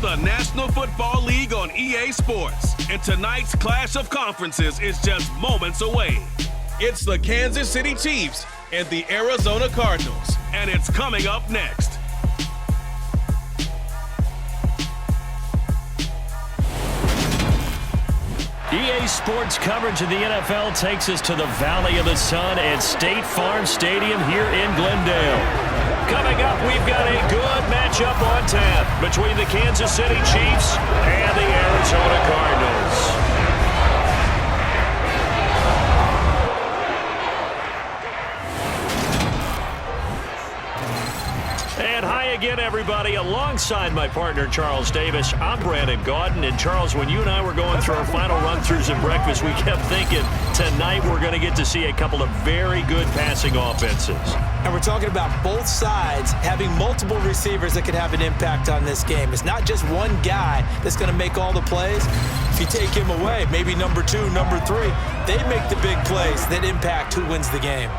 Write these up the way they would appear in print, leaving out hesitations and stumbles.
the National Football League on EA Sports, and tonight's clash of conferences is just moments away. It's the Kansas City Chiefs and the Arizona Cardinals, and it's coming up next. EA Sports coverage of the NFL takes us to the Valley of the Sun at State Farm Stadium here in Glendale. Coming up, we've got a good matchup on tap between the Kansas City Chiefs and the Arizona Cardinals. And hi again, everybody. Alongside my partner, Charles Davis, I'm Brandon Gaudin. And Charles, when you and I were going through our final run-throughs at breakfast, we kept thinking tonight we're going to get to see a couple of very good passing offenses. And we're talking about both sides having multiple receivers that could have an impact on this game. It's not just one guy that's going to make all the plays. If you take him away, maybe number 2, number 3, they make the big plays that impact who wins the game.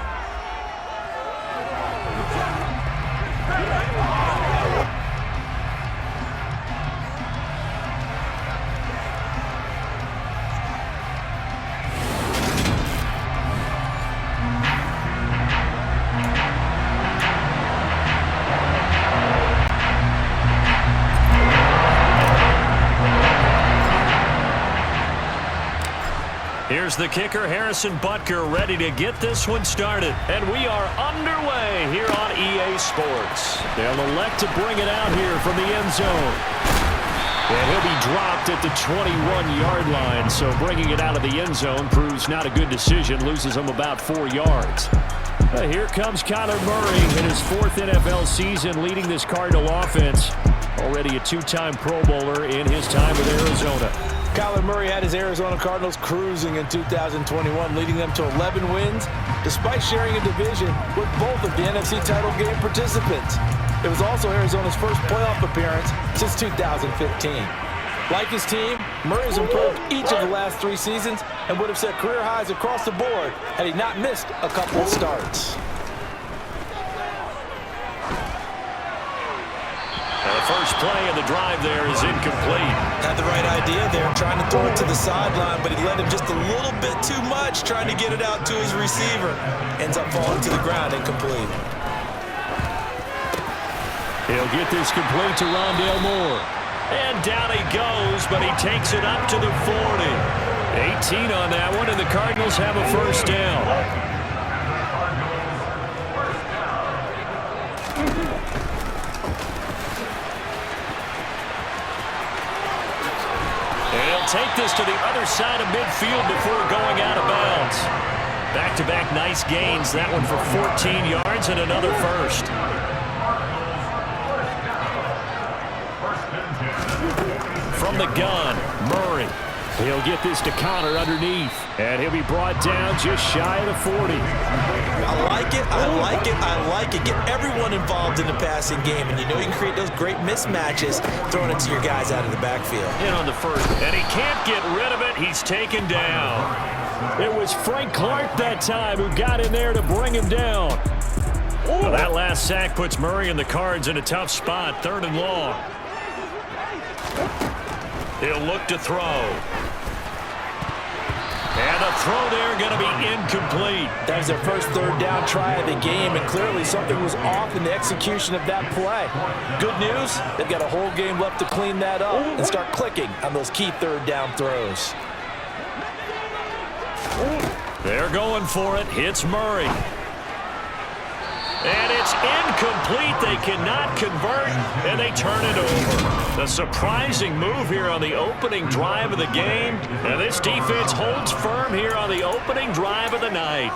Here's the kicker, Harrison Butker, ready to get this one started. And we are underway here on EA Sports. They'll elect to bring it out here from the end zone. And he'll be dropped at the 21-yard line, so bringing it out of the end zone proves not a good decision, loses him about 4 yards. Here comes Kyler Murray in his 4th NFL season leading this Cardinal offense. Already a 2-time Pro Bowler in his time with Arizona. Kyler Murray had his Arizona Cardinals cruising in 2021, leading them to 11 wins, despite sharing a division with both of the NFC title game participants. It was also Arizona's first playoff appearance since 2015. Like his team, Murray's improved each of the last 3 seasons and would have set career highs across the board had he not missed a couple of starts. The first play of the drive there is incomplete. Had the right idea there, trying to throw it to the sideline, but he led him just a little bit too much, trying to get it out to his receiver. Ends up falling to the ground, incomplete. He'll get this complete to Rondale Moore. And down he goes, but he takes it up to the 40. 18 on that one, and the Cardinals have a first down. Take this to the other side of midfield before going out of bounds. Back-to-back nice gains. That one for 14 yards and another first. From the gun, Murray. He'll get this to Connor underneath. And he'll be brought down just shy of the 40. I like it, I like it, I like it. Get everyone involved in the passing game. And you know you can create those great mismatches throwing it to your guys out of the backfield. In on the first. And he can't get rid of it. He's taken down. It was Frank Clark that time who got in there to bring him down. Well, that last sack puts Murray and the Cards in a tough spot. 3rd and long. He'll look to throw. And the throw there going to be incomplete. That was their first 3rd down try of the game, and clearly something was off in the execution of that play. Good news, they've got a whole game left to clean that up and start clicking on those key 3rd down throws. They're going for it. Hits Murray. And it's incomplete. They cannot convert, and they turn it over. The surprising move here on the opening drive of the game. And this defense holds firm here on the opening drive of the night.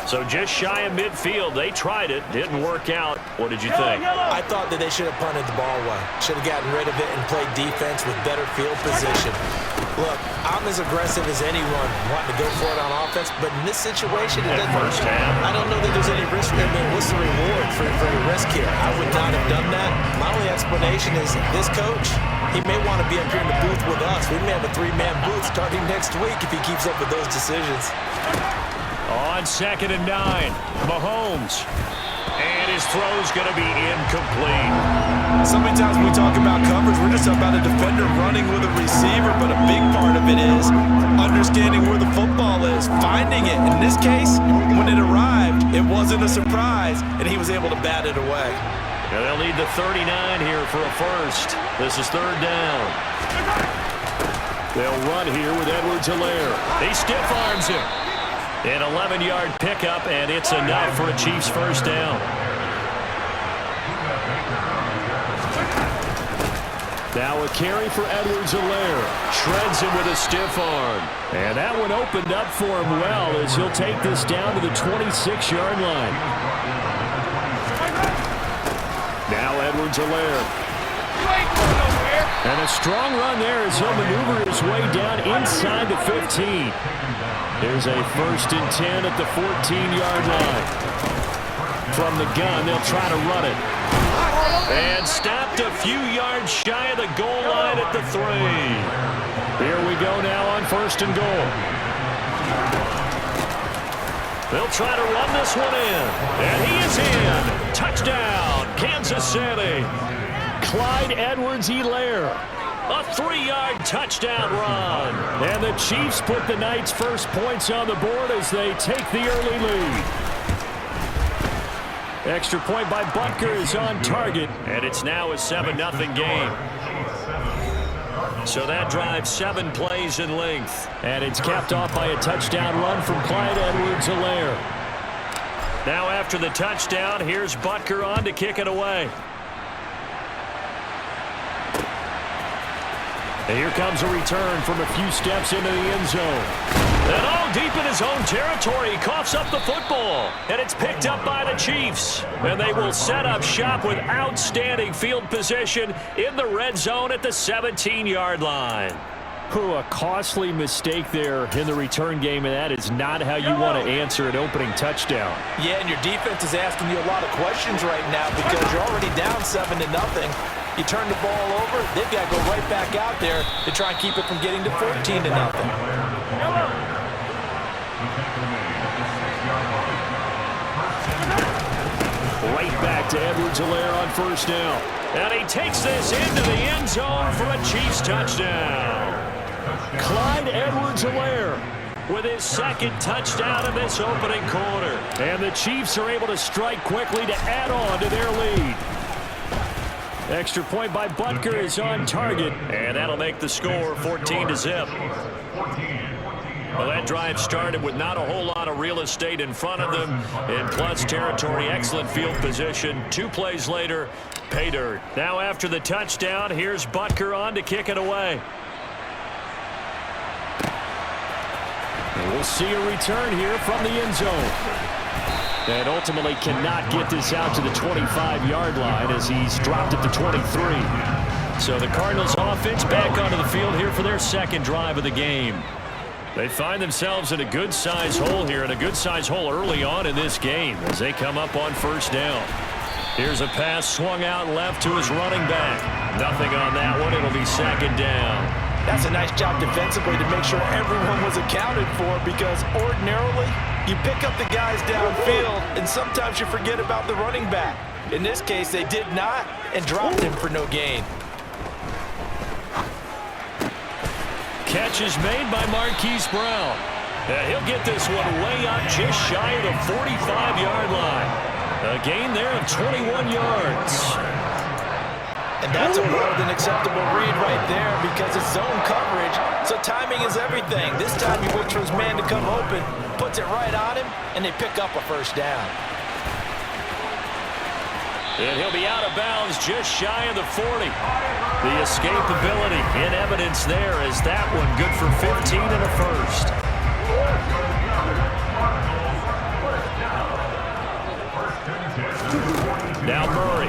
So just shy of midfield. They tried it. Didn't work out. What did you think? I thought that they should have punted the ball away. Should have gotten rid of it and played defense with better field position. Look, I'm as aggressive as anyone wanting to go for it on offense, but in this situation, it doesn't. First half. I don't know that there's any risk. I mean, what's the reward for your risk here? I would not have done that. My only explanation is this coach, he may want to be up here in the booth with us. We may have a 3-man booth starting next week if he keeps up with those decisions. On 2nd and 9, Mahomes. And his throw's going to be incomplete. So many times when we talk about coverage, we're just about a defender running with a receiver, but a big part of it is understanding where the football is, finding it. In this case, when it arrived, it wasn't a surprise, and he was able to bat it away. And they'll need the 39 here for a first. This is third down. They'll run here with Edwards-Helaire. He stiff arms him. An 11-yard pickup, and it's enough for a Chiefs first down. Now a carry for Edwards-Helaire. Shreds him with a stiff arm. And that one opened up for him well as he'll take this down to the 26-yard line. Now Edwards-Helaire. And a strong run there as he'll maneuver his way down inside the 15. There's a 1st and 10 at the 14-yard line. From the gun, they'll try to run it. And stopped a few yards shy of the goal line at the 3. Here we go now on 1st and goal. They'll try to run this one in. And he is in. Touchdown, Kansas City. Clyde Edwards-Helaire. A 3-yard touchdown run. And the Chiefs put the Knights' first points on the board as they take the early lead. Extra point by Butker is on target. And it's now a 7-0 game. So that drives 7 plays in length. And it's capped off by a touchdown run from Clyde Edwards-Helaire. Now after the touchdown, here's Butker on to kick it away. And here comes a return from a few steps into the end zone. And all deep in his own territory, he coughs up the football. And it's picked up by the Chiefs. And they will set up shop with outstanding field position in the red zone at the 17-yard line. A costly mistake there in the return game, and that is not how you want to answer an opening touchdown. Yeah, and your defense is asking you a lot of questions right now because you're already down 7-0. You turn the ball over, they've got to go right back out there to try and keep it from getting to 14-0. Right back to Edwards-Helaire on 1st down. And he takes this into the end zone for a Chiefs touchdown. Clyde Edwards-Helaire with his 2nd touchdown of this opening quarter. And the Chiefs are able to strike quickly to add on to their lead. Extra point by Butker is on target. And that'll make the score 14-0. Well, that drive started with not a whole lot of real estate in front of them. In plus territory, excellent field position. 2 plays later, pay dirt. Now after the touchdown, here's Butker on to kick it away. And we'll see a return here from the end zone. And ultimately cannot get this out to the 25-yard line as he's dropped at the 23. So the Cardinals offense back onto the field here for their 2nd drive of the game. They find themselves in a good-sized hole here, and a good-sized hole early on in this game as they come up on 1st down. Here's a pass swung out left to his running back. Nothing on that one. It'll be 2nd down. That's a nice job defensively to make sure everyone was accounted for because ordinarily you pick up the guys downfield and sometimes you forget about the running back. In this case, they did not and dropped him for no gain. Catch is made by Marquise Brown. He'll get this one way up just shy of the 45-yard line. A gain there of 21 yards. And that's a more than acceptable read right there because it's zone coverage, so timing is everything. This time he waits for his man to come open, puts it right on him, and they pick up a 1st down. And he'll be out of bounds just shy of the 40. The escapability in evidence there as that one good for 15 and a 1st. Now Murray.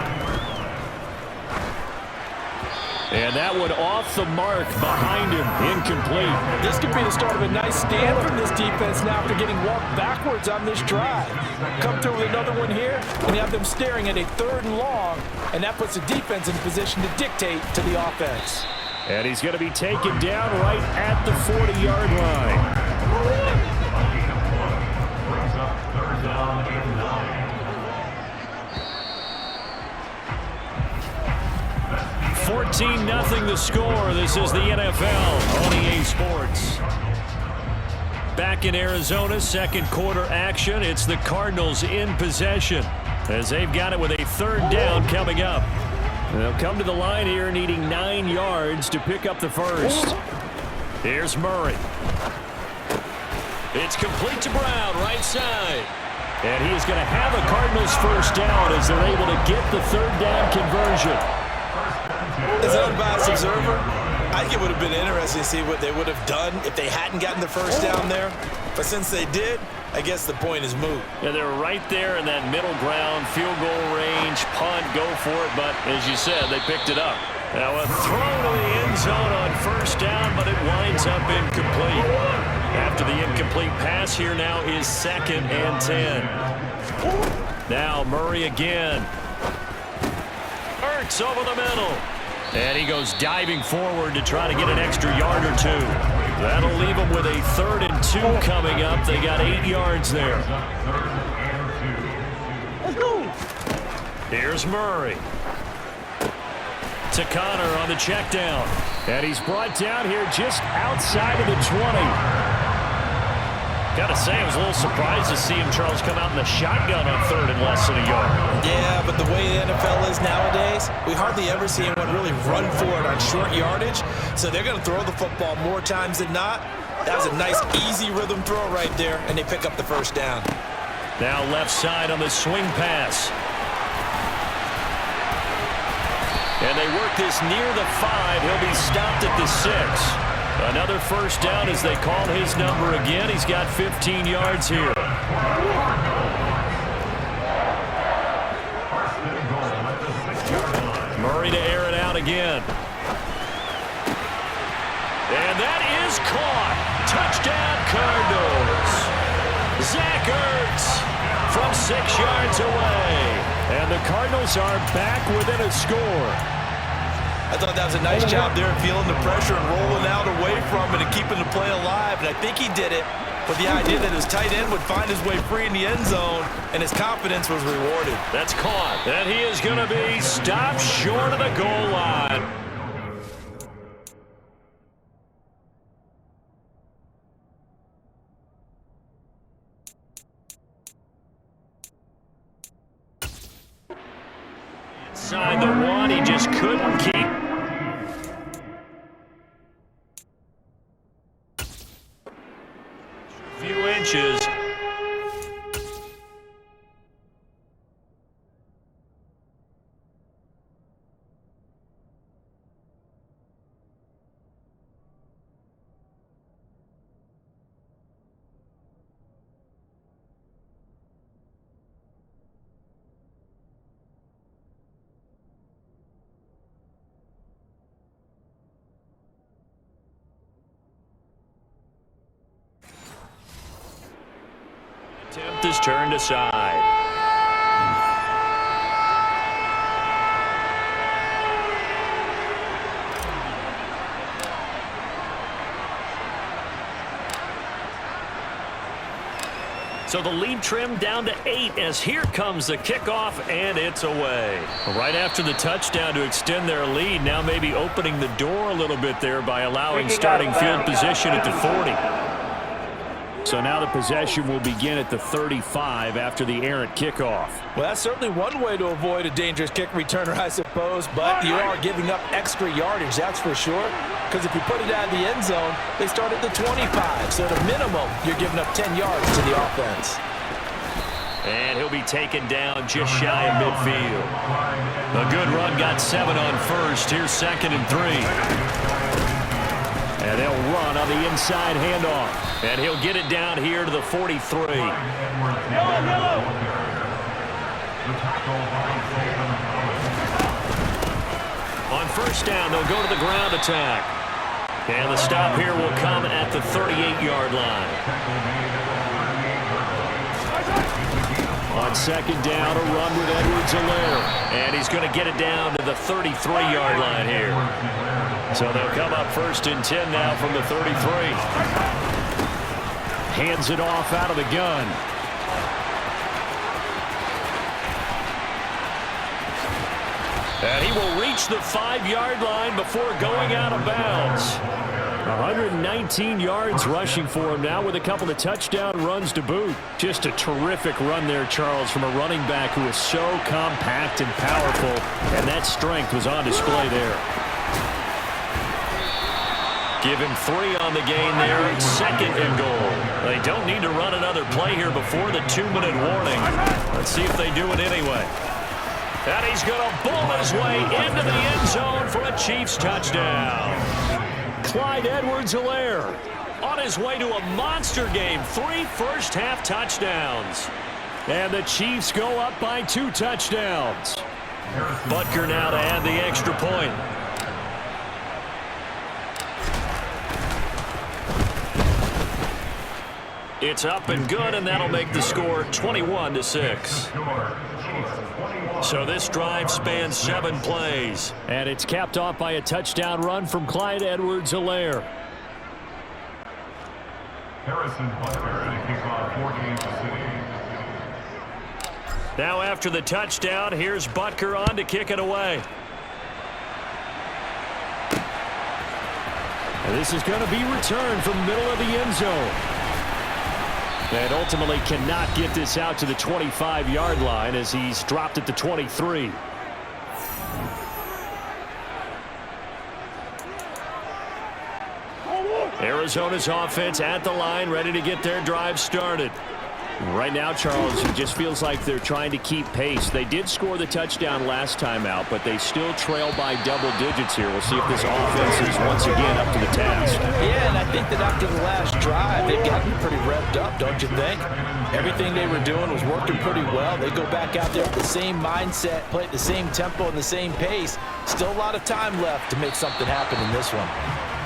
And that one off the mark behind him, incomplete. This could be the start of a nice stand from this defense now after getting walked backwards on this drive. Come through with another one here, and you have them staring at a 3rd and long, and that puts the defense in position to dictate to the offense. And he's going to be taken down right at the 40-yard line. 14-0 the score. This is the NFL on EA Sports. Back in Arizona, second quarter action. It's the Cardinals in possession as they've got it with a third down coming up. They'll come to the line here needing 9 yards to pick up the first. Here's Murray. It's complete to Brown, right side. And he is going to have a Cardinals first down as they're able to get the third down conversion. As an unbiased observer, I think it would have been interesting to see what they would have done if they hadn't gotten the first down there. But since they did, I guess the point is moot. Yeah, they're right there in that middle ground, field goal range, punt, go for it. But as you said, they picked it up. Now a throw to the end zone on first down, but it winds up incomplete. After the incomplete pass, here now is 2nd and 10. Now Murray again. Ertz over the middle. And he goes diving forward to try to get an extra yard or two. That'll leave them with a 3rd and 2 coming up. They got 8 yards there. Let's go. Here's Murray. To Connor on the check down. And he's brought down here just outside of the 20. Gotta say, I was a little surprised to see him, Charles, come out in the shotgun on 3rd and less than a yard. Yeah, but the way the NFL is nowadays, we hardly ever see anyone really run for it on short yardage. So they're going to throw the football more times than not. That was a nice, easy rhythm throw right there, and they pick up the first down. Now left side on the swing pass. And they work this near the 5. He'll be stopped at the 6. Another first down as they call his number again. He's got 15 yards here. Murray to air it out again. And that is caught. Touchdown, Cardinals. Zach Ertz from 6 yards away. And the Cardinals are back within a score. I thought that was a nice job there, feeling the pressure and rolling out away from it and keeping the play alive. And I think he did it with the idea that his tight end would find his way free in the end zone, and his confidence was rewarded. That's caught. And he is going to be stopped short of the goal line. Inside the 1, he just couldn't keep. Few inches. Attempt is turned aside. So the lead trimmed down to 8 as here comes the kickoff, and it's away. Right after the touchdown to extend their lead, now maybe opening the door a little bit there by allowing starting field position at the 40. So now the possession will begin at the 35 after the errant kickoff. Well, that's certainly one way to avoid a dangerous kick returner, I suppose, but you are giving up extra yardage, that's for sure. Because if you put it out of the end zone, they start at the 25. So at a minimum, you're giving up 10 yards to the offense. And he'll be taken down just shy of midfield. A good run, got 7 on first. Here's 2nd and 3. And they'll run on the inside handoff. And he'll get it down here to the 43. On first down, they'll go to the ground attack. And the stop here will come at the 38-yard line. On second down, a run with Edwards-Helaire. And he's going to get it down to the 33-yard line here. So they'll come up 1st and 10 now from the 33. Hands it off out of the gun. And he will reach the 5-yard line before going out of bounds. 119 yards rushing for him now with a couple of touchdown runs to boot. Just a terrific run there, Charles, from a running back who is so compact and powerful, and that strength was on display there. Give him 3 on the gain there, 2nd and goal. They don't need to run another play here before the 2-minute warning. Let's see if they do it anyway. And he's going to bull his way into the end zone for a Chiefs touchdown. Clyde Edwards-Helaire on his way to a monster game. 3 first-half touchdowns. And the Chiefs go up by 2 touchdowns. Butker now to add the extra point. It's up and good, and that'll make the score 21-6. So this drive spans 7 plays. And it's capped off by a touchdown run from Clyde Edwards-Helaire. Now after the touchdown, here's Butker on to kick it away. And this is going to be returned from the middle of the end zone. And ultimately cannot get this out to the 25-yard line as he's dropped at the 23. Arizona's offense at the line, ready to get their drive started. Right now, Charles, it just feels like they're trying to keep pace. They did score the touchdown last time out, but they still trail by double digits here. We'll see if this offense is once again up to the task. Yeah, and I think that after the last drive, they've gotten pretty revved up, don't you think? Everything they were doing was working pretty well. They go back out there with the same mindset, play at the same tempo and the same pace. Still a lot of time left to make something happen in this one.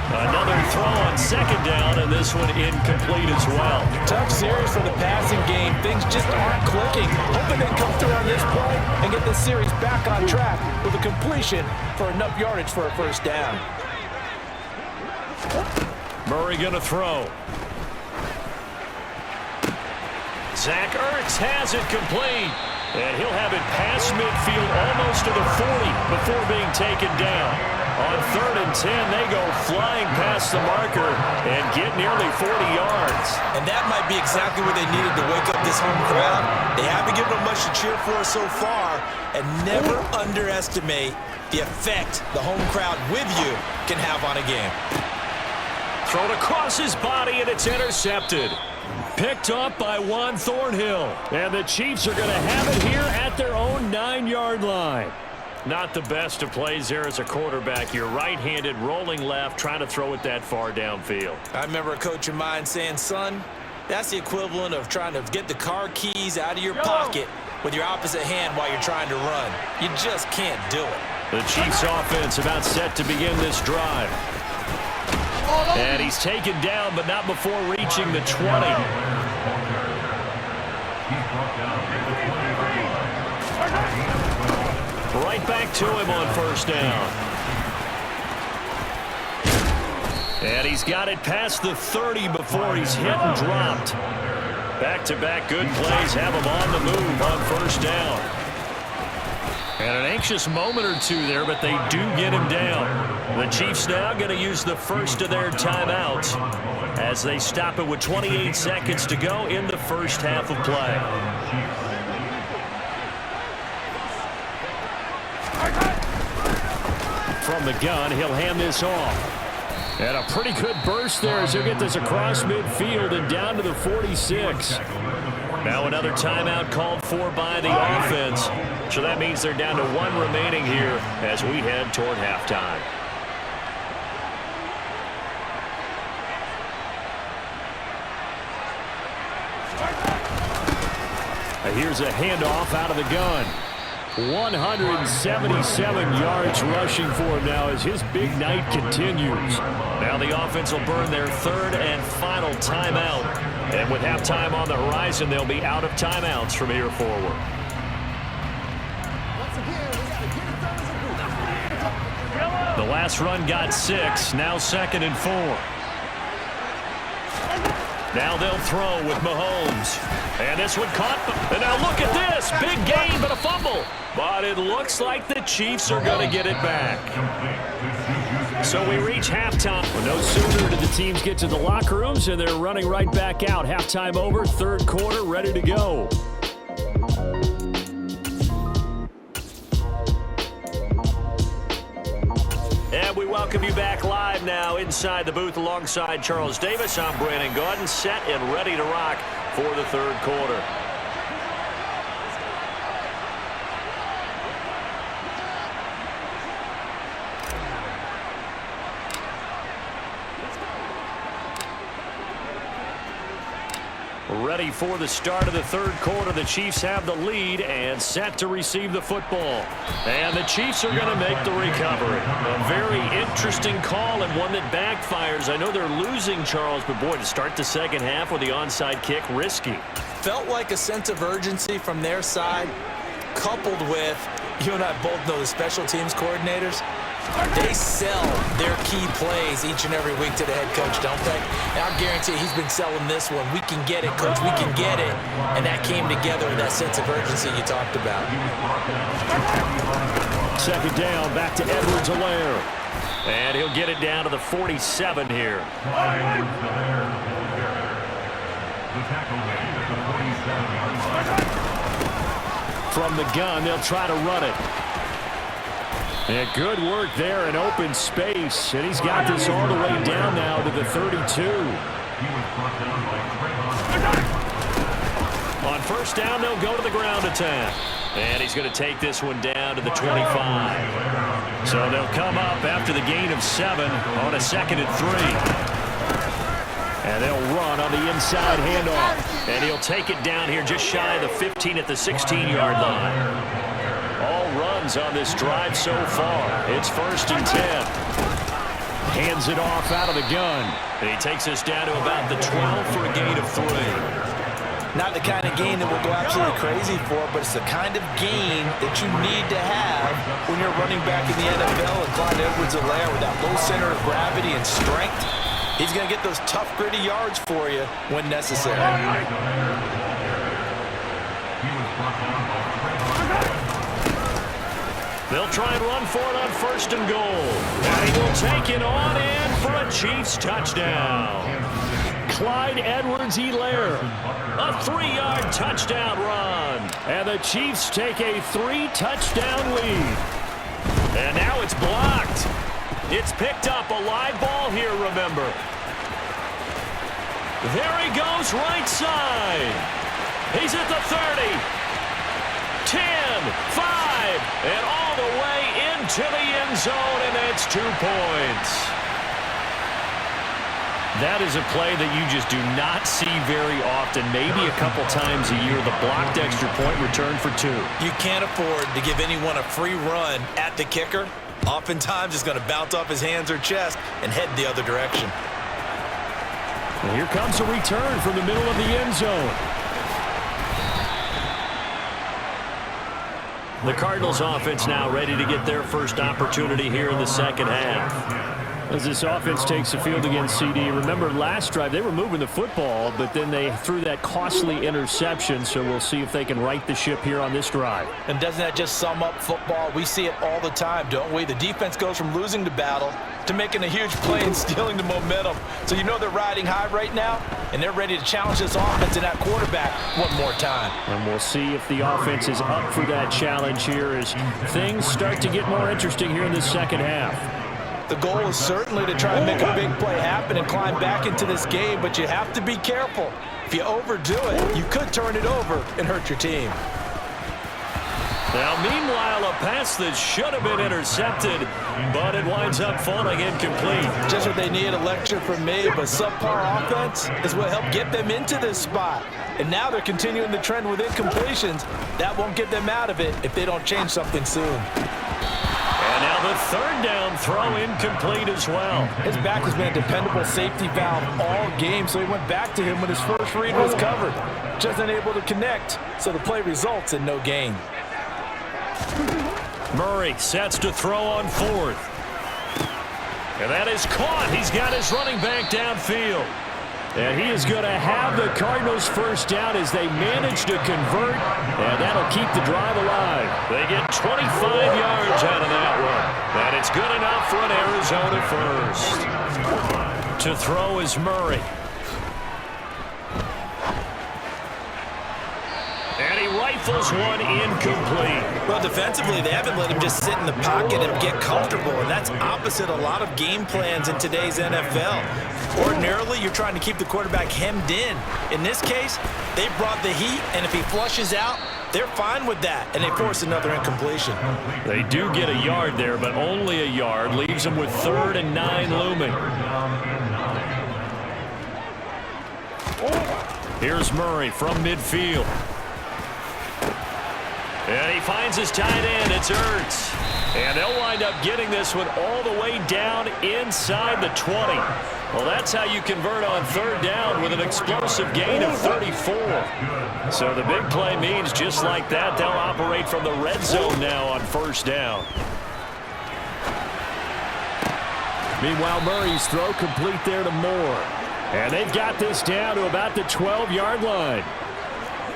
Another throw on 2nd down, and this one incomplete as well. Tough series for the passing game. Things just aren't clicking. Hoping they come through on this play and get this series back on track with a completion for enough yardage for a first down. Murray going to throw. Zach Ertz has it complete. And he'll have it past midfield almost to the 40 before being taken down. On 3rd and 10, they go flying past the marker and get nearly 40 yards. And that might be exactly what they needed to wake up this home crowd. They haven't given them much to cheer for so far, and never underestimate the effect the home crowd with you can have on a game. Thrown across his body, and it's intercepted. Picked up by Juan Thornhill. And the Chiefs are going to have it here at their own 9-yard line. Not the best of plays there as a quarterback. You're right-handed, rolling left, trying to throw it that far downfield. I remember a coach of mine saying, son, that's the equivalent of trying to get the car keys out of your pocket with your opposite hand while you're trying to run. You just can't do it. The Chiefs offense about set to begin this drive. And he's taken down, but not before reaching the 20. Right back to him on 1st down. And he's got it past the 30 before he's hit and dropped. Back-to-back good plays have him on the move on 1st down. And an anxious moment or two there, but they do get him down. The Chiefs now going to use the first of their timeouts as they stop it with 28 seconds to go in the first half of play. From the gun, he'll hand this off. And a pretty good burst there as he'll get this across midfield and down to the 46. Now another timeout called for by the offense. So that means they're down to 1 remaining here as we head toward halftime. Here's a handoff out of the gun. 177 yards rushing for him now as his big night continues. Now the offense will burn their 3rd and final timeout. And with halftime on the horizon, they'll be out of timeouts from here forward. The last run got 6, now 2nd and 4. Now they'll throw with Mahomes. And this one caught. And now look at this. Big gain, but a fumble. But it looks like the Chiefs are going to get it back. So we reach halftime. Well, no sooner did the teams get to the locker rooms, and they're running right back out. Halftime over, third quarter, ready to go. And we welcome you back live now inside the booth alongside Charles Davis. I'm Brandon Gaudin, set and ready to rock for the third quarter. Ready for the start of the third quarter. The Chiefs have the lead and set to receive the football. And the Chiefs are going to make the recovery. A very interesting call and one that backfires. I know they're losing, Charles, but boy, to start the second half with the onside kick, risky. Felt like a sense of urgency from their side, coupled with, you and I both know the special teams coordinators, they sell their key plays each and every week to the head coach, don't they? And I guarantee he's been selling this one. We can get it, coach. We can get it. And that came together with that sense of urgency you talked about. Second down, back to Edwards-Helaire. And he'll get it down to the 47 here. From the gun, they'll try to run it. And good work there in open space. And he's got this all the way down now to the 32. On first down, they'll go to the ground attack. And he's going to take this one down to the 25. So they'll come up after the gain of 7 on a 2nd and 3. And they'll run on the inside handoff. And he'll take it down here just shy of the 15 at the 16-yard line. All runs on this drive so far. It's 1st and 10. Hands it off out of the gun. And he takes us down to about the 12 for a gain of 3. Not the kind of gain that we'll go absolutely crazy for, but it's the kind of gain that you need to have when you're running back in the NFL. And Clyde Edwards-Helaire with that low center of gravity and strength, he's going to get those tough, gritty yards for you when necessary. They'll try and run for it on 1st and goal. And he will take it on in for a Chiefs touchdown. Clyde Edwards-Helaire, a 3-yard touchdown run. And the Chiefs take a 3-touchdown lead. And now it's blocked. It's picked up, a live ball here, remember. There he goes, right side. He's at the 30. 10, 5, and all the way into the end zone, and that's 2 points. That is a play that you just do not see very often, maybe a couple times a year, the blocked extra point return for 2. You can't afford to give anyone a free run at the kicker. Oftentimes, it's going to bounce off his hands or chest and head the other direction. And here comes a return from the middle of the end zone. The Cardinals offense now ready to get their first opportunity here in the second half. As this offense takes the field against CD, remember last drive they were moving the football, but then they threw that costly interception, so we'll see if they can right the ship here on this drive. And doesn't that just sum up football? We see it all the time, don't we? The defense goes from losing the battle to making a huge play and stealing the momentum. So you know they're riding high right now, and they're ready to challenge this offense and that quarterback one more time. And we'll see if the offense is up for that challenge here as things start to get more interesting here in the second half. The goal is certainly to try and make a big play happen and climb back into this game, but you have to be careful. If you overdo it, you could turn it over and hurt your team. Now, meanwhile, a pass that should have been intercepted, but it winds up falling incomplete. Just what they need, a lecture from me, but subpar offense is what helped get them into this spot. And now they're continuing the trend with incompletions. That won't get them out of it if they don't change something soon. And now the 3rd down throw incomplete as well. His back has been a dependable safety valve all game, so he went back to him when his first read was covered. Just unable to connect, so the play results in no gain. Murray sets to throw on 4th. And that is caught. He's got his running back downfield. And he is going to have the Cardinals first down as they manage to convert, and that'll keep the drive alive. They get 25 yards out of that one, and it's good enough for an Arizona first. To throw is Murray. And he rifles one incomplete. Well, defensively, they haven't let him just sit in the pocket and get comfortable, and that's opposite a lot of game plans in today's NFL. Ordinarily, you're trying to keep the quarterback hemmed in. In this case, they brought the heat, and if he flushes out, they're fine with that, and they force another incompletion. They do get a yard there, but only a yard. Leaves them with 3rd and 9 looming. Here's Murray from midfield. And he finds his tight end. It's Ertz. And they'll wind up getting this one all the way down inside the 20. Well, that's how you convert on 3rd down with an explosive gain of 34. So the big play means just like that, they'll operate from the red zone now on 1st down. Meanwhile, Murray's throw complete there to Moore. And they've got this down to about the 12-yard line.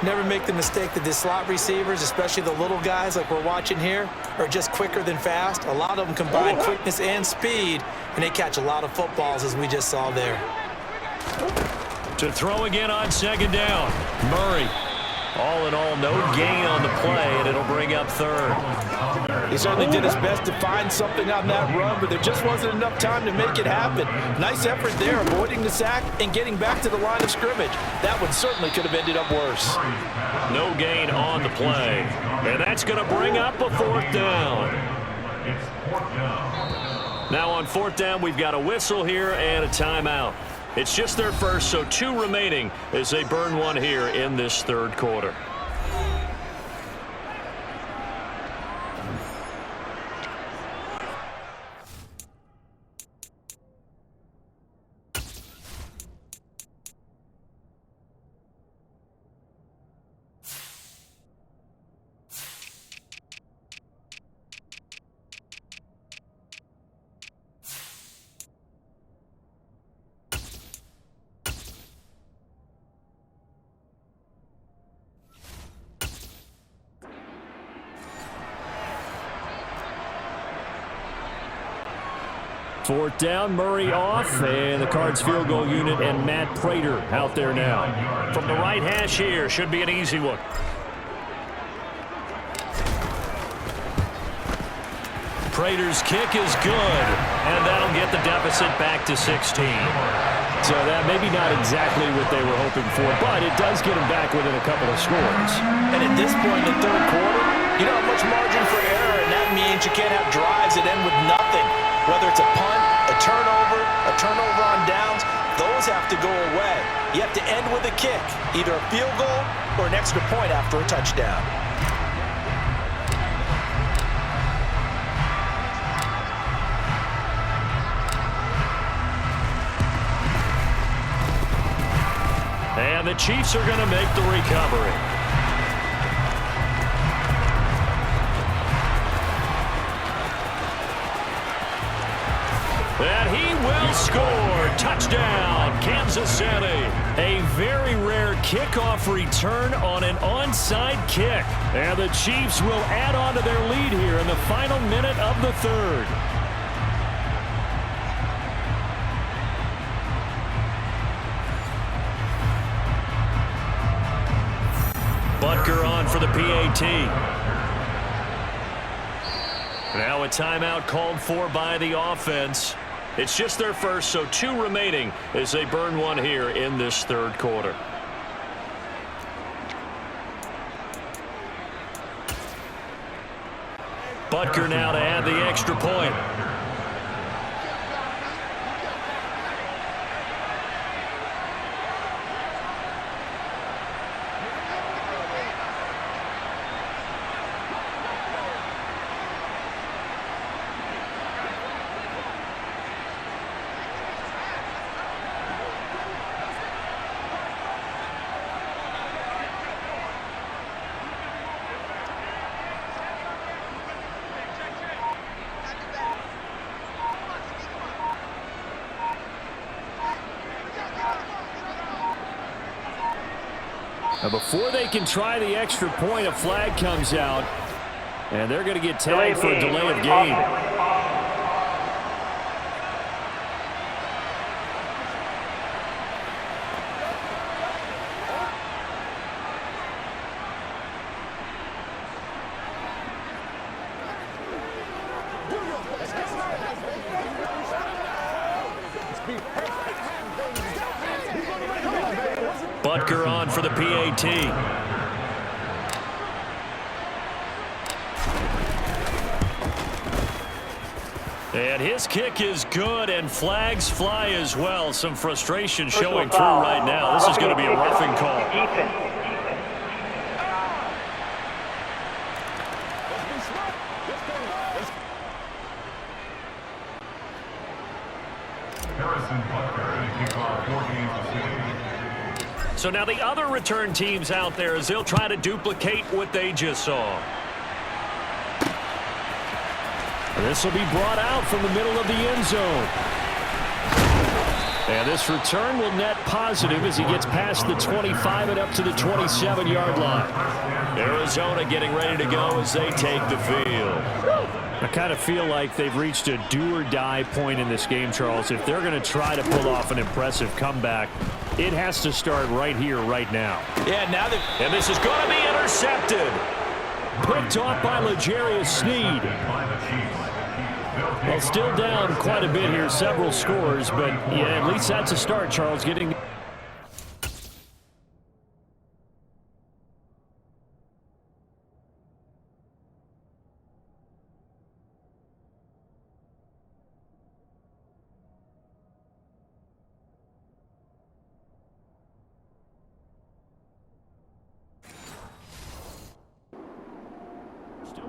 Never make the mistake that the slot receivers, especially the little guys like we're watching here, are just quicker than fast. A lot of them combine quickness and speed, and they catch a lot of footballs, as we just saw there. To throw again on 2nd down. Murray. All in all, no gain on the play, and it'll bring up 3rd. He certainly did his best to find something on that run, but there just wasn't enough time to make it happen. Nice effort there, avoiding the sack and getting back to the line of scrimmage. That one certainly could have ended up worse. No gain on the play, and that's going to bring up a 4th down. Now on 4th down, we've got a whistle here and a timeout. It's just their first, so 2 remaining as they burn one here in this 3rd quarter. Fourth down, Murray off, and the Cards field goal unit and Matt Prater out there now. From the right hash here, should be an easy one. Prater's kick is good, and that'll get the deficit back to 16. So that maybe not exactly what they were hoping for, but it does get them back within a couple of scores. And at this point in the 3rd quarter, you don't have much margin for error, and that means you can't have drives that end with nothing. Whether it's a punt, a turnover on downs, those have to go away. You have to end with a kick, either a field goal or an extra point after a touchdown. And the Chiefs are going to make the recovery. And he will score. Touchdown, Kansas City. A very rare kickoff return on an onside kick. And the Chiefs will add on to their lead here in the final minute of the 3rd. Butker on for the PAT. Now a timeout called for by the offense. It's just their first, so 2 remaining as they burn one here in this 3rd quarter. Butker now to add the extra point. Now before they can try the extra point, a flag comes out, and they're going to get tagged for a delay of game. Butker on for the PAT. And his kick is good, and flags fly as well. Some frustration showing through right now. This is going to be a roughing call. So now the other return teams out there as they'll try to duplicate what they just saw. This will be brought out from the middle of the end zone. And this return will net positive as he gets past the 25 and up to the 27-yard line. Arizona getting ready to go as they take the field. I kind of feel like they've reached a do-or-die point in this game, Charles. If they're going to try to pull off an impressive comeback, it has to start right here, right now. Yeah, now that... And this is going to be intercepted. Picked off by L'Jarius Sneed. Well, still down quite a bit here, several scores, but yeah, at least that's a start, Charles, getting...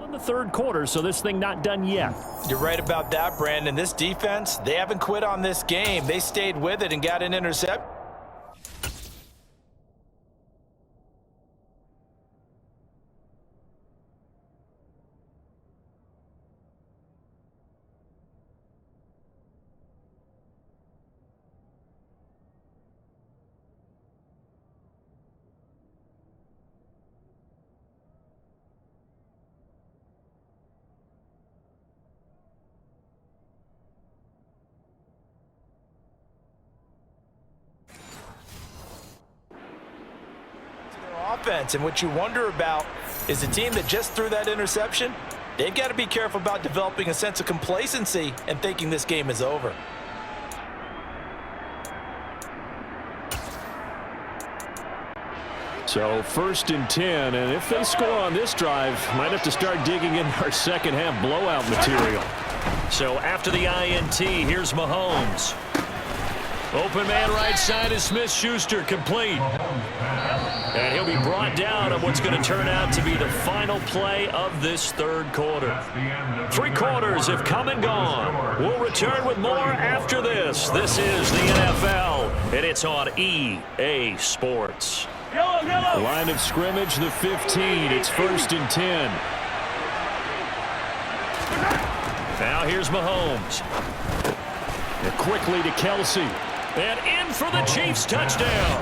in the third quarter, so this thing not done yet. You're right about that, Brandon. This defense, they haven't quit on this game. They stayed with it and got an intercept. Offense, and what you wonder about is the team that just threw that interception, they've got to be careful about developing a sense of complacency and thinking this game is over. So 1st and 10, and if they score on this drive, might have to start digging in our second half blowout material. So after the INT, here's Mahomes. Open man right side is Smith-Schuster, complete. And he'll be brought down on what's going to turn out to be the final play of this third quarter. 3 quarters have come and gone. We'll return with more after this. This is the NFL, and it's on EA Sports. Line of scrimmage, the 15. It's 1st and 10. Now here's Mahomes. And quickly to Kelsey. And in for the Chiefs touchdown.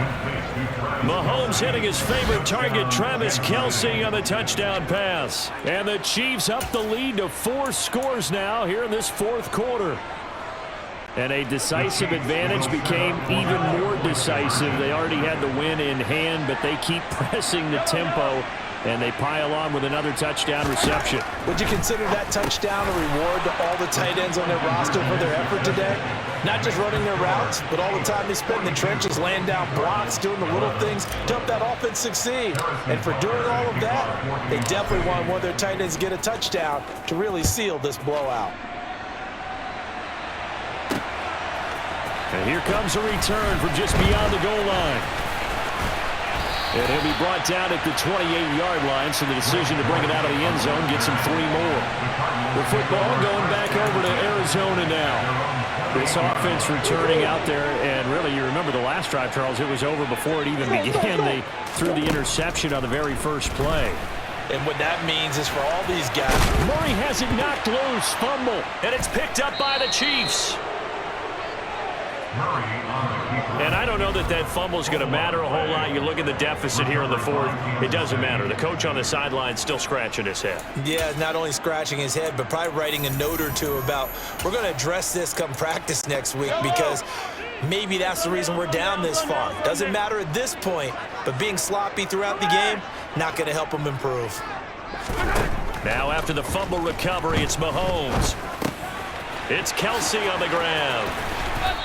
Mahomes hitting his favorite target, Travis Kelsey, on the touchdown pass. And the Chiefs up the lead to 4 scores now here in this 4th quarter. And a decisive advantage became even more decisive. They already had the win in hand, but they keep pressing the tempo, and they pile on with another touchdown reception. Would you consider that touchdown a reward to all the tight ends on their roster for their effort today? Not just running their routes, but all the time they spent in the trenches, laying down blocks, doing the little things to help that offense succeed. And for doing all of that, they definitely want one of their tight ends to get a touchdown to really seal this blowout. And here comes a return from just beyond the goal line. And he'll be brought down at the 28-yard line, so the decision to bring it out of the end zone gets him 3 more. The football going back over to Arizona now. This offense returning out there, and really, you remember the last drive, Charles, it was over before it even began. They threw the interception on the very first play. And what that means is for all these guys. Murray has it knocked loose, fumble, and it's picked up by the Chiefs. And I don't know that that fumble is going to matter a whole lot. You look at the deficit here in the fourth, it doesn't matter. The coach on the sideline still scratching his head. Yeah, not only scratching his head, but probably writing a note or two about, we're going to address this come practice next week, because maybe that's the reason we're down this far. Doesn't matter at this point, but being sloppy throughout the game, not going to help him improve. Now after the fumble recovery, it's Mahomes. It's Kelsey on the ground.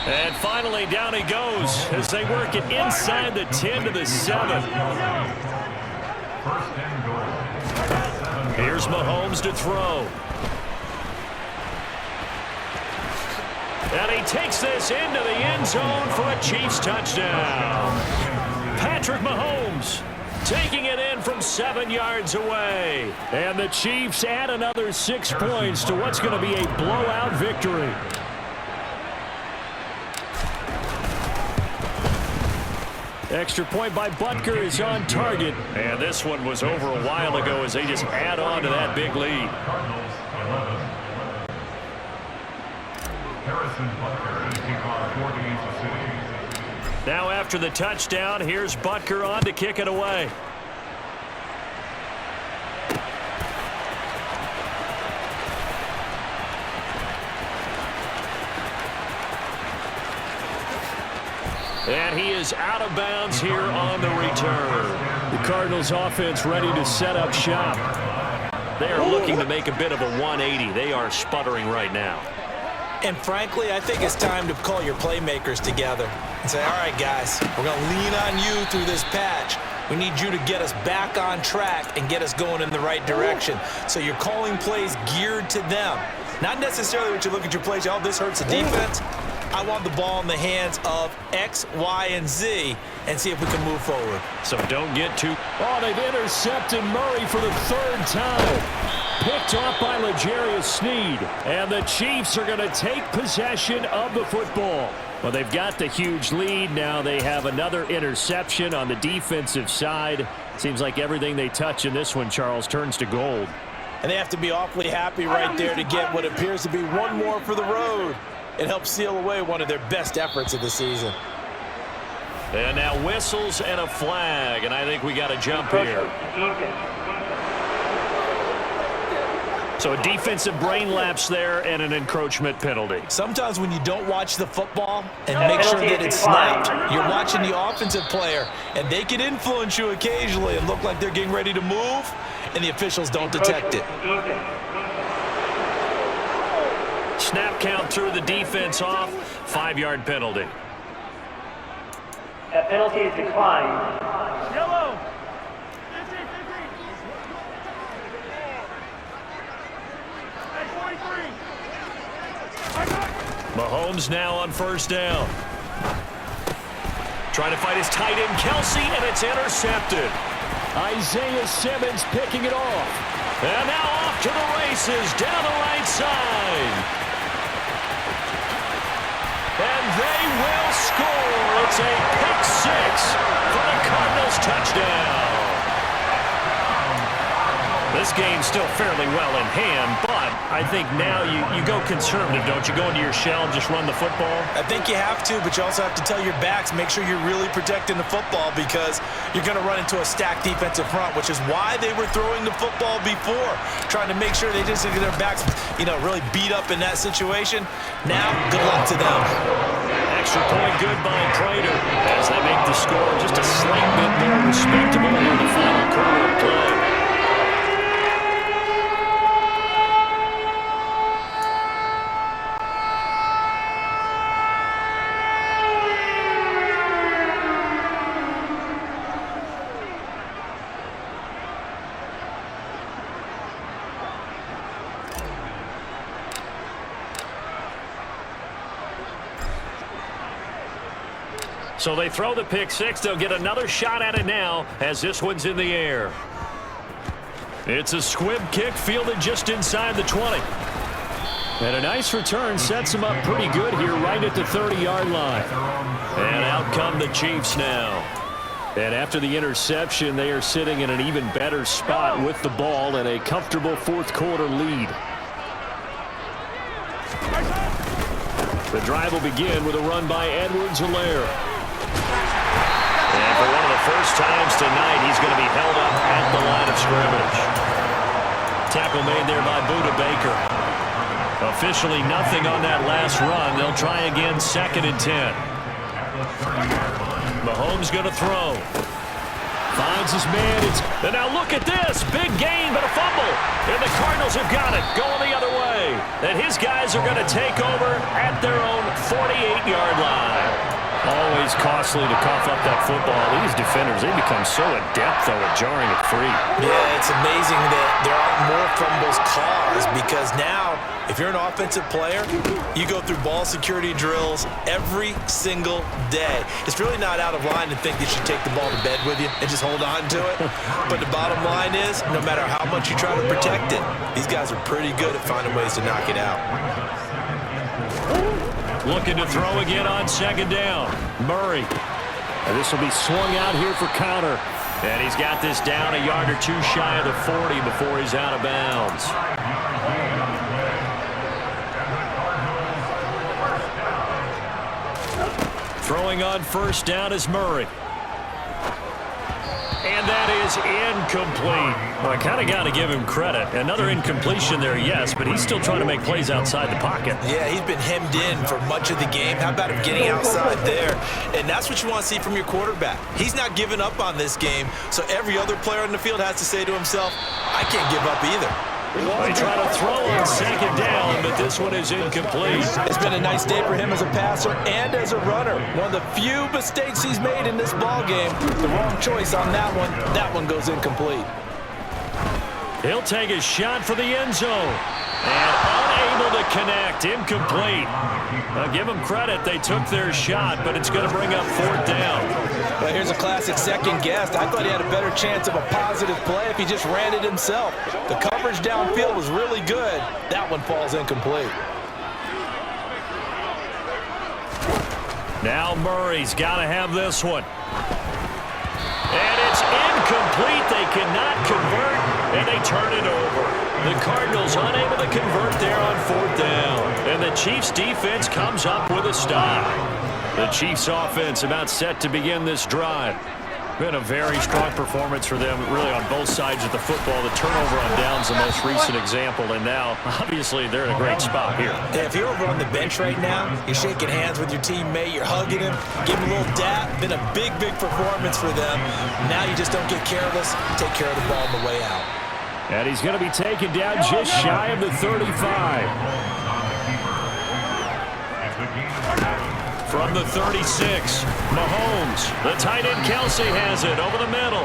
And finally, down he goes as they work it inside the 10 to the 7. Here's Mahomes to throw. And he takes this into the end zone for a Chiefs touchdown. Patrick Mahomes taking it in from 7 yards away. And the Chiefs add another 6 points to what's going to be a blowout victory. Extra point by Butker is on target. And this one was over a while ago as they just add on to that big lead. Now after the touchdown, here's Butker on to kick it away. And he is out of bounds here on the return. The Cardinals offense ready to set up shop. They are looking to make a bit of a 180. They are sputtering right now. And frankly, I think it's time to call your playmakers together and say, all right, guys, we're going to lean on you through this patch. We need you to get us back on track and get us going in the right direction. So you're calling plays geared to them. Not necessarily what you look at your plays, oh, this hurts the defense. I want the ball in the hands of X, Y, and Z and see if we can move forward. So don't get too... Oh, they've intercepted Murray for the third time. Picked off by L'Jarius Sneed. And the Chiefs are going to take possession of the football. Well, they've got the huge lead. Now they have another interception on the defensive side. Seems like everything they touch in this one, Charles, turns to gold. And they have to be awfully happy right there to get what appears to be one more for the road. It helps seal away one of their best efforts of the season. And now whistles and a flag, and I think we got to jump here. So a defensive brain lapse there and an encroachment penalty. Sometimes when you don't watch the football and make sure that it's snapped, you're watching the offensive player, and they can influence you occasionally and look like they're getting ready to move, and the officials don't detect it. Snap count threw the defense off. 5-yard penalty. That penalty is declined. Yellow. Mahomes now on first down. Trying to fight his tight end, Kelsey, and it's intercepted. Isaiah Simmons picking it off. And now off to the races down the right side. And they will score. It's a pick six for the Cardinals touchdown. This game's still fairly well in hand, but I think now you go conservative, don't you? Go into your shell and just run the football? I think you have to, but you also have to tell your backs, make sure you're really protecting the football, because you're going to run into a stacked defensive front, which is why they were throwing the football before, trying to make sure they just get their backs, really beat up in that situation. Now, good luck to them. Extra point good by Prater as they make the score just a slight bit more respectable in the final quarter of play. So they throw the pick six. They'll get another shot at it now as this one's in the air. It's a squib kick fielded just inside the 20. And a nice return sets them up pretty good here right at the 30-yard line. And out come the Chiefs now. And after the interception, they are sitting in an even better spot with the ball and a comfortable fourth quarter lead. The drive will begin with a run by Edwards-Helaire. And for one of the first times tonight, he's going to be held up at the line of scrimmage. Tackle made there by Budda Baker. Officially nothing on that last run. They'll try again, 2nd and 10. Mahomes going to throw. Finds his man. And now look at this. Big gain, but a fumble. And the Cardinals have got it. Going the other way. And his guys are going to take over at their own 48-yard line. Always costly to cough up that football. These defenders, they become so adept, though, at jarring it free. Yeah, it's amazing that there aren't more fumbles caused because now, if you're an offensive player, you go through ball security drills every single day. It's really not out of line to think that you should take the ball to bed with you and just hold on to it. But the bottom line is, no matter how much you try to protect it, these guys are pretty good at finding ways to knock it out. Looking to throw again on 2nd down. Murray. And this will be swung out here for counter. And he's got this down a yard or two shy of the 40 before he's out of bounds. Throwing on 1st down is Murray. And that is incomplete. Well, I kind of got to give him credit. Another incompletion there, yes, but he's still trying to make plays outside the pocket. Yeah, he's been hemmed in for much of the game. How about him getting outside there? And that's what you want to see from your quarterback. He's not giving up on this game, so every other player on the field has to say to himself, I can't give up either. They try to throw on 2nd down, but this one is incomplete. It's been a nice day for him as a passer and as a runner. One of the few mistakes he's made in this ball game. The wrong choice on that one. That one goes incomplete. He'll take a shot for the end zone. And unable to connect. Incomplete. Now give them credit. They took their shot, but it's going to bring up 4th down. Well, here's a classic second guess. I thought he had a better chance of a positive play if he just ran it himself. The coverage downfield was really good. That one falls incomplete. Now Murray's got to have this one. And it's incomplete. They cannot convert, and they turn it over. The Cardinals unable to convert there on 4th down. And the Chiefs defense comes up with a stop. The Chiefs offense about set to begin this drive. Been a very strong performance for them, really, on both sides of the football. The turnover on downs the most recent example, and now, obviously, they're in a great spot here. Yeah, if you're over on the bench right now, you're shaking hands with your teammate, you're hugging him, giving him a little dap. Been a big, big performance for them. Now you just don't get careless. Take care of the ball on the way out. And he's going to be taken down just shy of the 35. From the 36, Mahomes. The tight end Kelsey has it over the middle.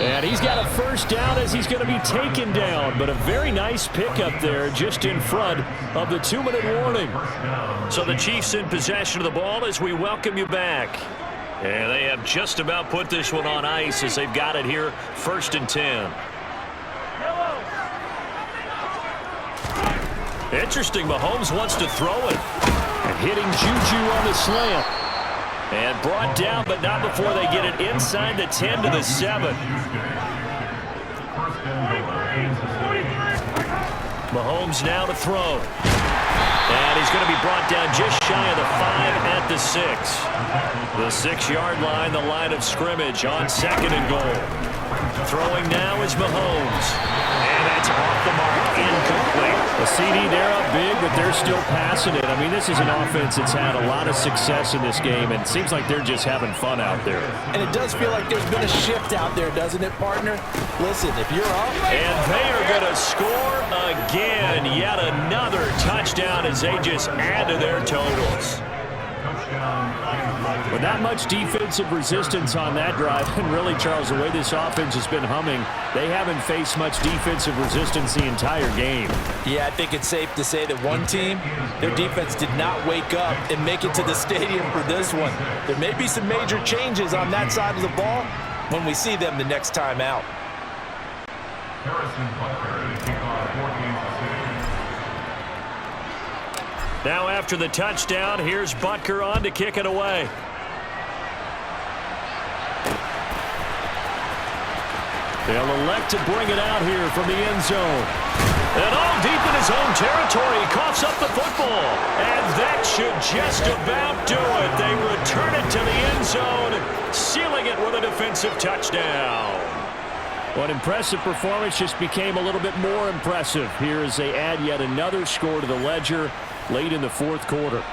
And he's got a 1st down as he's going to be taken down. But a very nice pickup there just in front of the 2-minute warning. So the Chiefs in possession of the ball as we welcome you back. And they have just about put this one on ice as they've got it here, 1st and 10. Interesting, Mahomes wants to throw it. And hitting Juju on the slant. And brought down, but not before they get it inside the 10 to the 7. Mahomes now to throw. And he's going to be brought down just shy of the 5 at the 6. The 6-yard line, the line of scrimmage on 2nd and goal. Throwing now is Mahomes. And that's off the mark, incomplete. The CD, they're up big, but they're still passing it. I mean, this is an offense that's had a lot of success in this game, and it seems like they're just having fun out there. And it does feel like there's been a shift out there, doesn't it, partner? Listen, if you're up... And they are going to score again. Yet another touchdown as they just add to their totals. With not much defensive resistance on that drive, and really, Charles, the way this offense has been humming, they haven't faced much defensive resistance the entire game. Yeah, I think it's safe to say that one team, their defense did not wake up and make it to the stadium for this one. There may be some major changes on that side of the ball when we see them the next time out. Now after the touchdown, here's Butker on to kick it away. They'll elect to bring it out here from the end zone. And all deep in his own territory, he coughs up the football. And that should just about do it. They return it to the end zone, sealing it with a defensive touchdown. Well, an impressive performance just became a little bit more impressive here as they add yet another score to the ledger late in the fourth quarter.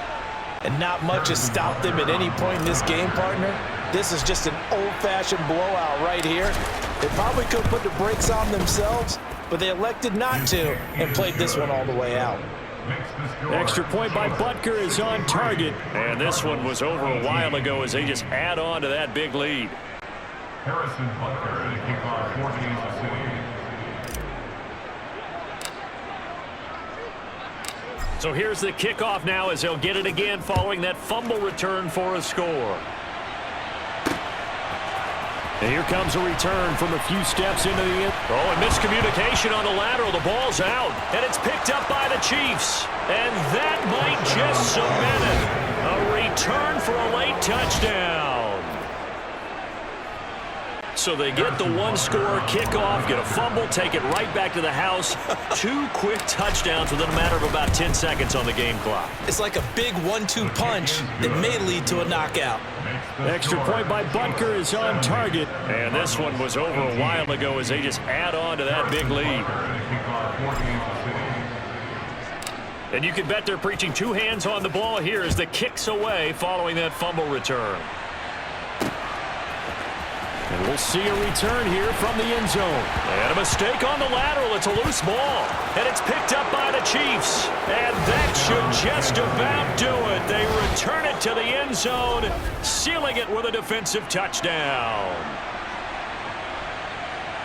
And not much has stopped them at any point in this game, partner. This is just an old-fashioned blowout right here. They probably could put the brakes on themselves, but they elected not to and played this one all the way out. Extra point by Butker is on target. And this one was over a while ago as they just add on to that big lead. Harrison Butker, the kickoff for Kansas City. So here's the kickoff now as they'll get it again following that fumble return for a score. And here comes a return from a few steps into the end. Oh, and miscommunication on the lateral. The ball's out, and it's picked up by the Chiefs. And that might just cement it. A return for a late touchdown. So they get the one-score kickoff, get a fumble, take it right back to the house. 2 quick touchdowns within a matter of about 10 seconds on the game clock. It's like a big 1-2 punch that may lead to a knockout. Extra point by Butker is on target. And this one was over a while ago as they just add on to that big lead. And you can bet they're preaching 2 hands on the ball here as the kick's away following that fumble return. And we'll see a return here from the end zone. And a mistake on the lateral. It's a loose ball. And it's picked up by the Chiefs. And that should just about do it. They return it to the end zone, sealing it with a defensive touchdown.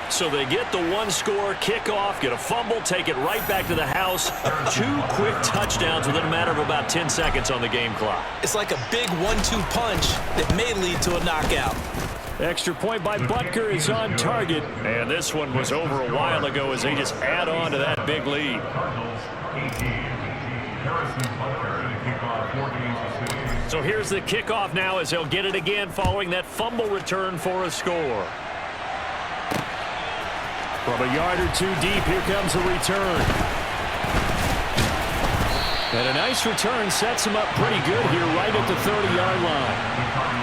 So they get the one-score kickoff, get a fumble, take it right back to the house. 2 quick touchdowns within a matter of about 10 seconds on the game clock. It's like a big 1-2 punch that may lead to a knockout. Extra point by Butker is on target. And this one was over a while ago as they just add on to that big lead. So here's the kickoff now as they'll get it again following that fumble return for a score. From a yard or 2 deep, here comes a return. And a nice return sets him up pretty good here right at the 30-yard line.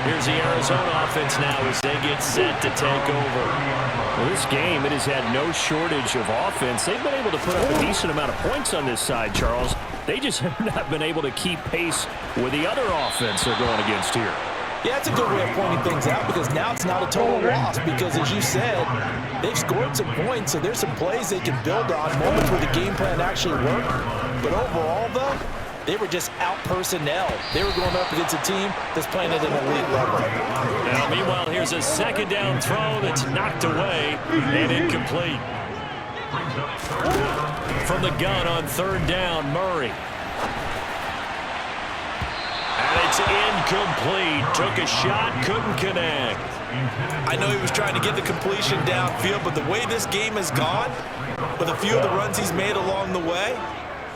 Here's the Arizona offense now as they get set to take over. Well, this game, it has had no shortage of offense. They've been able to put up a decent amount of points on this side, Charles. They just have not been able to keep pace with the other offense they're going against here. Yeah, it's a good way of pointing things out because now it's not a total loss because, as you said, they've scored some points, so there's some plays they can build on, moments where the game plan actually worked. But overall, though, they were just out personnel. They were going up against a team that's playing at an elite level. Now, meanwhile, here's a second down throw that's knocked away and incomplete. From the gun on 3rd down, Murray. And it's incomplete. Took a shot, couldn't connect. I know he was trying to get the completion downfield, but the way this game has gone, with a few of the runs he's made along the way,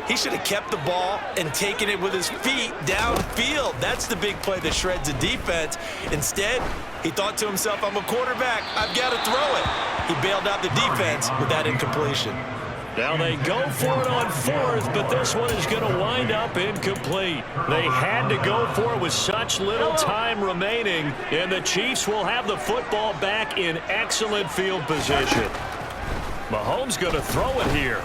he should have kept the ball and taken it with his feet downfield. That's the big play that shreds the defense. Instead, he thought to himself, I'm a quarterback. I've got to throw it. He bailed out the defense with that incompletion. Now they go for it on 4th, but this one is going to wind up incomplete. They had to go for it with such little time remaining, and the Chiefs will have the football back in excellent field position. Mahomes going to throw it here.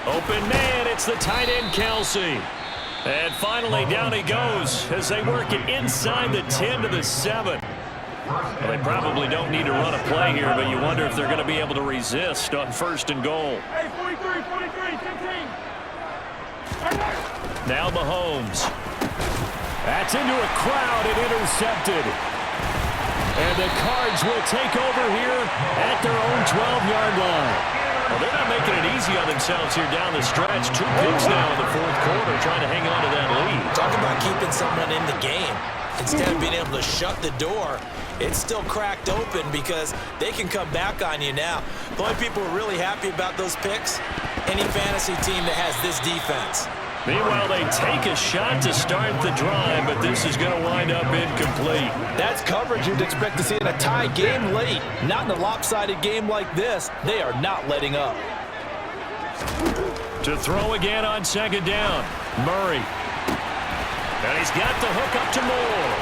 Open man, it's the tight end, Kelsey. And finally, down he goes as they work it inside the 10 to the 7. Well, they probably don't need to run a play here, but you wonder if they're going to be able to resist on 1st and goal. Hey, 43, 15. Now Mahomes. That's into a crowd and intercepted. And the Cards will take over here at their own 12-yard line. Well, they're not making it easy on themselves here down the stretch. 2 picks now in the 4th quarter, trying to hang on to that lead. Talk about keeping someone in the game. Instead of being able to shut the door, it's still cracked open because they can come back on you now. The only people who are really happy about those picks, any fantasy team that has this defense. Meanwhile, they take a shot to start the drive, but this is going to wind up incomplete. That's coverage you'd expect to see in a tie game late. Not in a lopsided game like this. They are not letting up. To throw again on 2nd down, Murray. And he's got the hook up to Moore.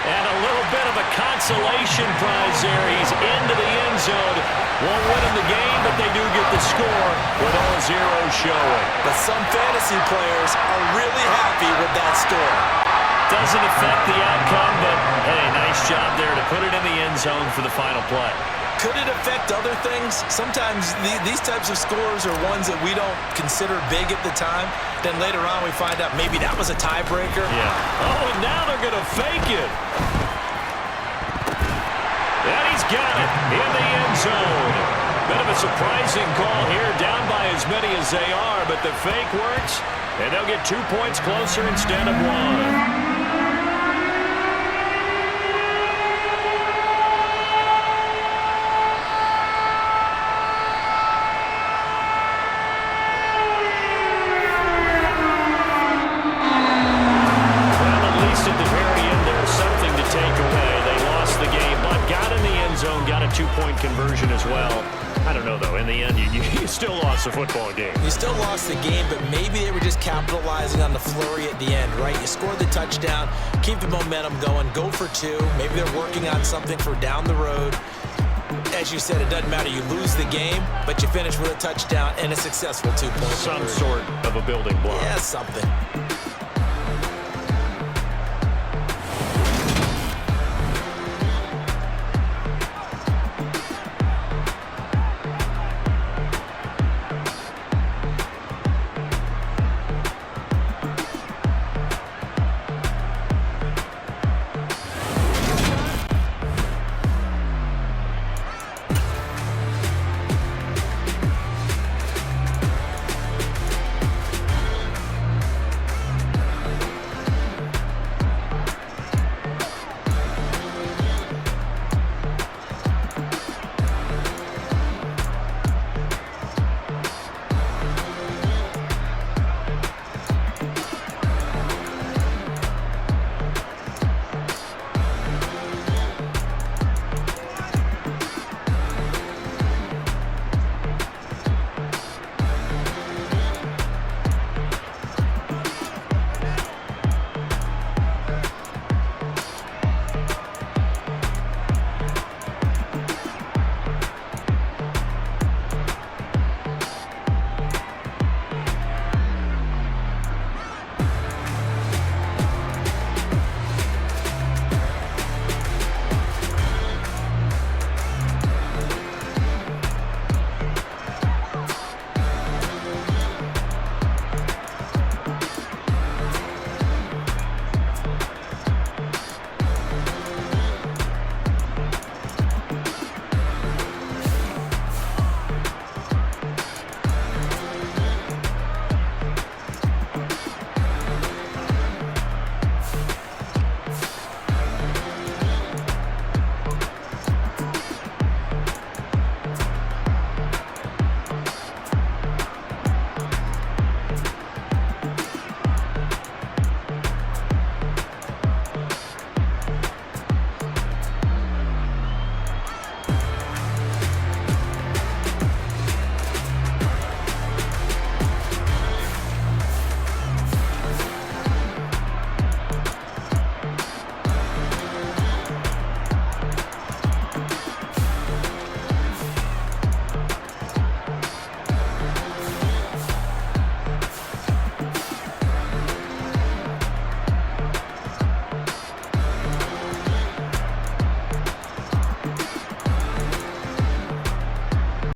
And a little bit of a consolation prize there. He's into the end zone. Won't win him the game, but they do get the score with all zeros showing. But some fantasy players are really happy with that score. Doesn't affect the outcome, but hey, nice job there to put it in the end zone for the final play. Could it affect other things? Sometimes these types of scores are ones that we don't consider big at the time. Then later on we find out maybe that was a tiebreaker. Yeah. Oh, and now they're going to fake it. And he's got it in the end zone. Bit of a surprising call here, down by as many as they are, but the fake works, and they'll get 2 points closer instead of 1. Got a 2-point conversion as well. I don't know, though. In the end, you still lost the football game. You still lost the game, but maybe they were just capitalizing on the flurry at the end, right? You score the touchdown, keep the momentum going, go for 2. Maybe they're working on something for down the road. As you said, it doesn't matter. You lose the game, but you finish with a touchdown and a successful 2-point Some conversion. sort of a building block. Yeah, something.